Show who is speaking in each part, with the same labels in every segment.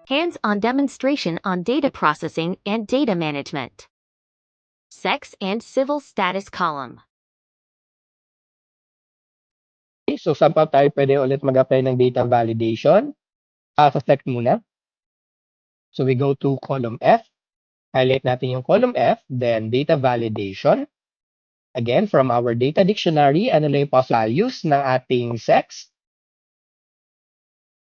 Speaker 1: Hands-on demonstration on data processing and data management. Sex and civil status column.
Speaker 2: Okay, so saan pa tayo pwede ulit mag-apply ng data validation? Sa sex muna. So we go to column F. Highlight natin yung column F, then data validation. Again, from our data dictionary, ano lang yung possible values ng ating sex?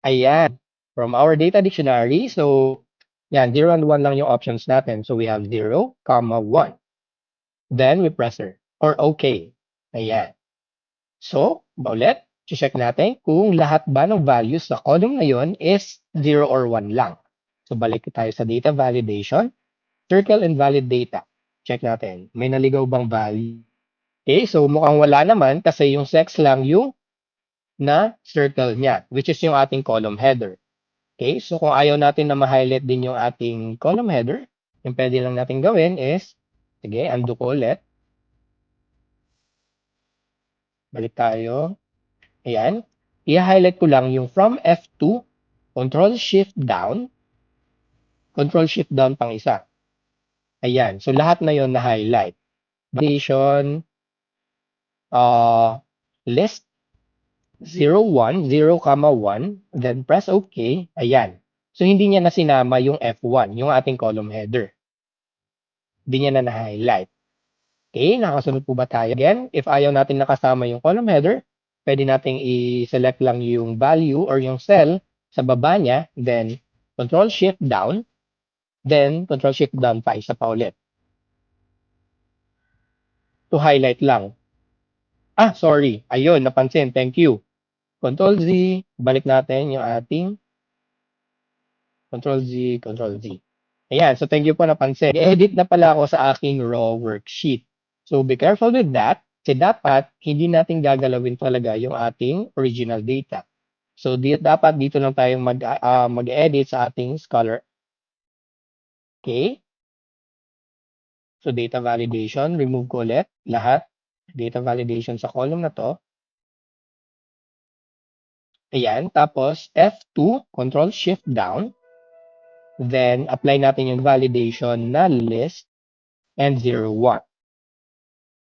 Speaker 2: Ayan. From our data dictionary, so yan, 0 and 1 lang yung options natin. So we have 0, 1. Then we press or OK. Ayan. So, ulit, check natin kung lahat ba ng values sa column na yun is 0 or 1 lang. So, balik tayo sa data validation. Circle invalid data. Check natin. May naligaw bang value? Okay, so mukhang wala naman kasi yung sex lang yung na circle niya, which is yung ating column header. Okay, so kung ayaw natin na ma-highlight din yung ating column header, yung pwede lang natin gawin is, sige, undo ko ulit. Balik tayo. Ayan. I-highlight ko lang yung from F2, Control-Shift-Down, Control-Shift-Down pang isa. Ayan. So, lahat na yon na-highlight. Validation, list, 0, 1, 0, 1, then press OK. Ayan. So, hindi niya na sinama yung F1, yung ating column header. Hindi niya na na-highlight. Okay, nakasunod po ba tayo? Again, if ayaw natin nakasama yung column header, pwede nating i-select lang yung value or yung cell sa baba niya, then Control-Shift-Down, then Control-Shift-Down pa, isa pa ulit. To highlight lang. Sorry. Ayun, napansin. Thank you. Control-Z, balik natin yung ating Control-Z, Control-Z. Ayan, so thank you po napansin. I-edit na pala ako sa aking raw worksheet. So be careful with that. Kasi dapat, hindi natin gagalawin talaga yung ating original data. So, dapat dito lang tayo mag-edit sa ating Scholar. Okay? So, data validation, remove ko ulit lahat. Data validation sa column na to. Ayan. Tapos, F2, Control-Shift-Down. Then, apply natin yung validation na list and 0, 1.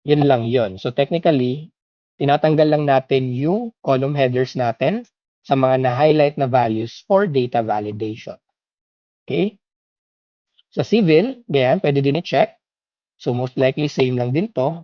Speaker 2: Yun lang yun. So, technically, tinatanggal lang natin yung column headers natin sa mga na-highlight na values for data validation. Okay? Sa civil, ganyan, pwede din i-check. So, most likely, same lang din to.